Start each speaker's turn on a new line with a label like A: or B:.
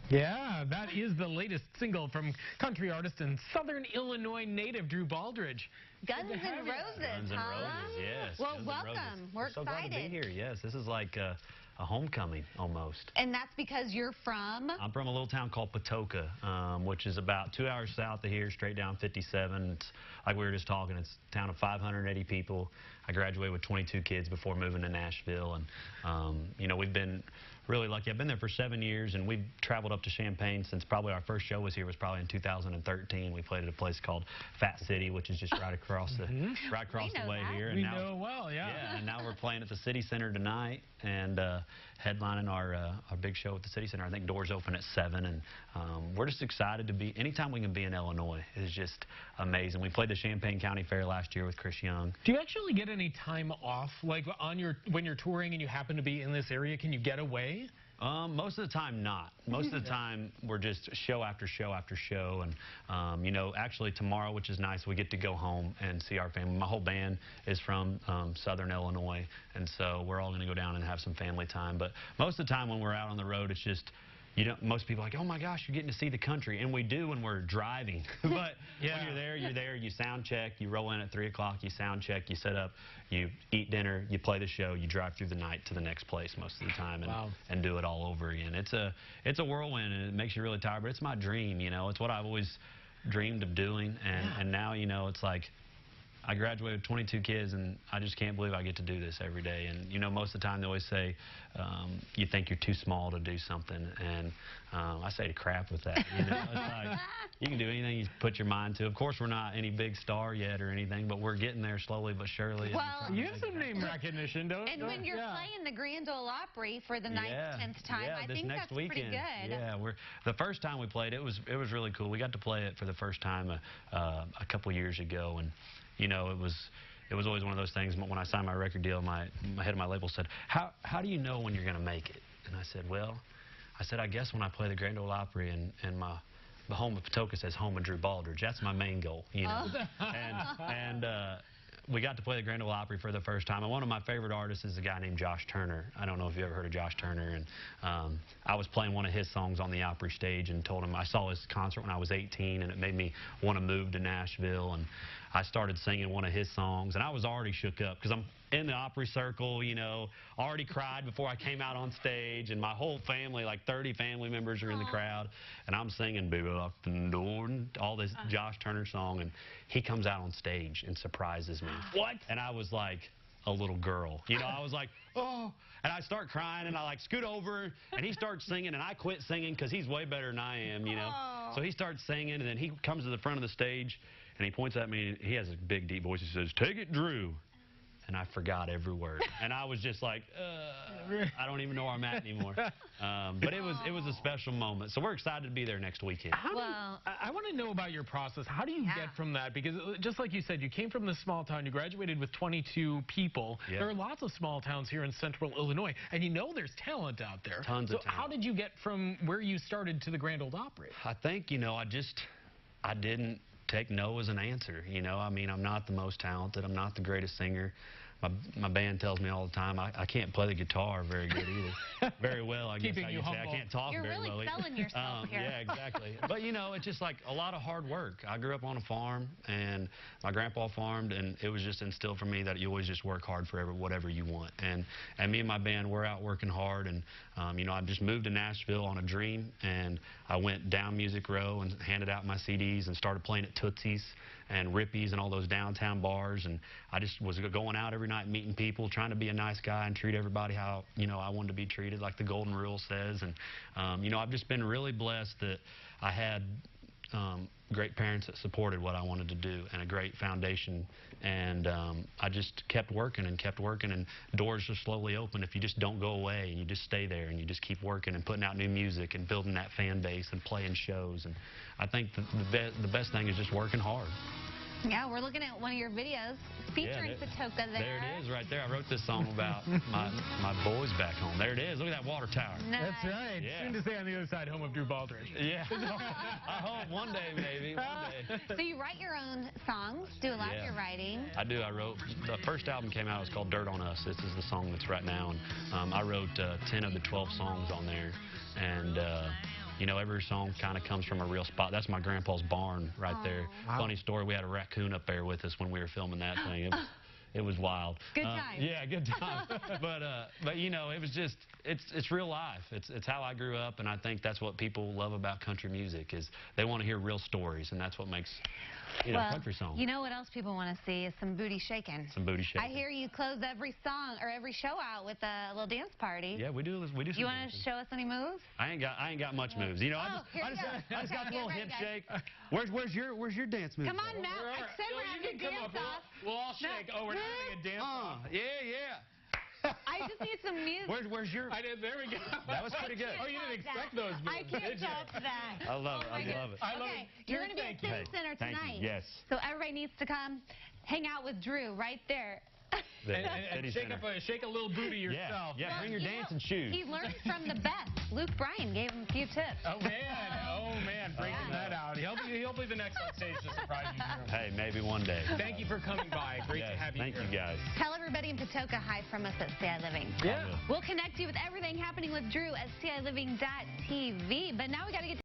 A: Yeah, that is the latest single from country artist and Southern Illinois native Drew Baldridge.
B: Guns N' Roses,
C: Guns N' Roses, yes.
B: Well,
C: Guns N'
B: welcome.
C: Roses.
B: We're
C: so
B: excited.
C: glad to be here. Yes, this is like a homecoming almost.
B: And that's because you're from?
C: I'm from a little town called Patoka, which is about 2 hours south of here, straight down 57. It's, like we were just talking, it's a town of 580 people. I graduated with 22 kids before moving to Nashville, and you know, we've been really lucky. I've been there for 7 years, and we've traveled up to Champaign since probably our first show was here was probably in 2013. We played at a place called Fat City, which is just right across the the way here. And
A: we
C: now,
A: know well, yeah.
C: Yeah, and now we're playing at the City Center tonight and headlining our big show at the City Center. I think doors open at 7, and we're just excited to be. Anytime we can be in Illinois is just amazing. We played the Champaign County Fair last year with Chris Young.
A: Do you actually get any time off, like on when you're touring and you happen to be in this area? Can you get away?
C: Most of the time not. Most of the time we're just show after show after show, and you know, actually tomorrow, which is nice, we get to go home and see our family. My whole band is from Southern Illinois, and so we're all going to go down and have some family time. But most of the time when we're out on the road, it's just, you know, most people are like, oh my gosh, you're getting to see the country, and we do when we're driving. But yeah, when you're there, you sound check, you roll in at 3 o'clock, you sound check, you set up, you eat dinner, you play the show, you drive through the night to the next place most of the time, and do it all over again. It's a whirlwind, and it makes you really tired, but it's my dream, you know. It's what I've always dreamed of doing, and now, you know, it's like, I graduated with 22 kids, and I just can't believe I get to do this every day. And, you know, most of the time they always say, you think you're too small to do something, and I say to crap with that. You know, it's like, you can do anything you put your mind to. Of course, we're not any big star yet or anything, but we're getting there slowly but surely.
B: Well,
A: you have some name recognition, don't you?
B: And when you're playing the Grand Ole Opry for the 9th, 10th time, I think that's pretty good.
C: Yeah, the first time we played, it was really cool. We got to play it for the first time a couple years ago, and you know, it was always one of those things. When I signed my record deal, my head of my label said, how do you know when you're going to make it? And I said, well, I guess when I play the Grand Ole Opry and the home of Patoka says home of Drew Baldridge. That's my main goal, you know. And we got to play the Grand Ole Opry for the first time. And one of my favorite artists is a guy named Josh Turner. I don't know if you ever heard of Josh Turner. And I was playing one of his songs on the Opry stage and told him I saw his concert when I was 18, and it made me want to move to Nashville. And I started singing one of his songs, and I was already shook up because I'm in the Opry circle, you know, already cried before I came out on stage, and my whole family, like 30 family members are in the crowd, and I'm singing Baby Lock the Door, and all this Josh Turner song, and he comes out on stage and surprises me. What? And I was like a little girl, you know. I was like, oh, and I start crying, and I like scoot over, and he starts singing, and I quit singing because he's way better than I am, you know. So he starts singing, and then he comes to the front of the stage, and he points at me, and he has a big, deep voice. He says, "Take it, Drew." And I forgot every word. And I was just like, I don't even know where I'm at anymore. But it was a special moment. So we're excited to be there next weekend.
A: I want to know about your process. How do you get from that? Because just like you said, you came from this small town. You graduated with 22 people. Yeah. There are lots of small towns here in central Illinois. And you know there's talent out there.
C: Tons of talent.
A: How did you get from where you started to the Grand Ole Opry?
C: I think, you know, I didn't take no as an answer, you know. I mean, I'm not the most talented. I'm not the greatest singer. My band tells me all the time I can't play the guitar very good either. Very well, I guess I could say. I can't talk very well.
B: You're really selling yourself here.
C: Yeah, exactly. But, you know, it's just like a lot of hard work. I grew up on a farm, and my grandpa farmed, and it was just instilled for me that you always just work hard for whatever you want. And me and my band, we're out working hard, and, you know, I just moved to Nashville on a dream, and I went down Music Row and handed out my CDs and started playing at Tootsie's and Rippy's and all those downtown bars, and I just was going out every night meeting people, trying to be a nice guy and treat everybody how, you know, I wanted to be treated, like the golden rule says. And you know, I've just been really blessed that I had great parents that supported what I wanted to do, and a great foundation, and I just kept working, and doors just slowly open if you just don't go away and you just stay there and you just keep working and putting out new music and building that fan base and playing shows. And I think the best thing is just working hard.
B: Yeah, we're looking at one of your videos featuring Patoka there.
C: There it is right there. I wrote this song about my boys back home. There it is. Look at that water tower.
B: Nice.
A: That's right.
C: Yeah.
A: Soon to stay on the other side, home of Drew Baldridge.
C: Yeah. I hope one day, maybe. One day.
B: So you write your own songs, do a lot of your writing.
C: I do. I wrote, the first album came out, it was called Dirt on Us. This is the song that's right now. And I wrote 10 of the 12 songs on there. And you know, every song kind of comes from a real spot. That's my grandpa's barn right there.
A: Wow.
C: Funny story, we had a raccoon up there with us when we were filming that thing. It was wild.
B: Good time.
C: Yeah, good time. but you know, it was just it's real life. It's how I grew up, and I think that's what people love about country music is they want to hear real stories, and that's what makes country songs.
B: You know what else people want to see is some booty shaking.
C: Some booty shaking.
B: I hear you close every song or every show out with a little dance party.
C: Yeah, we do. We do.
B: You want to show us any moves?
C: I ain't got much moves. You know, I just got a little hip shake. Where's your dance move?
B: Come on now. I said we're having a dance off.
A: We'll all shake. Oh, we're having a dance off.
C: Yeah.
B: I just need some music.
C: Where's your?
A: There we go.
C: That was pretty good.
A: Oh, you didn't expect those moves,
B: I can't top that.
C: I love it. I love it.
B: Okay, you're going to be at City Center tonight.
C: Yes.
B: So everybody needs to come hang out with Drew right there.
A: And shake a little booty yourself.
C: Yeah, bring your dancing shoes.
B: He learned from the best. Luke Bryan gave him a few tips.
A: Oh, man, breaking that out. He'll be the next on stage to surprise you.
C: Hey, maybe one day.
A: Thank you for coming by. Great to have you here.
C: Thank you, guys.
B: Tell everybody in Patoka hi from us at ciLiving.
A: Yeah.
B: We'll connect you with everything happening with Drew at ciLiving.tv. But now we got to get to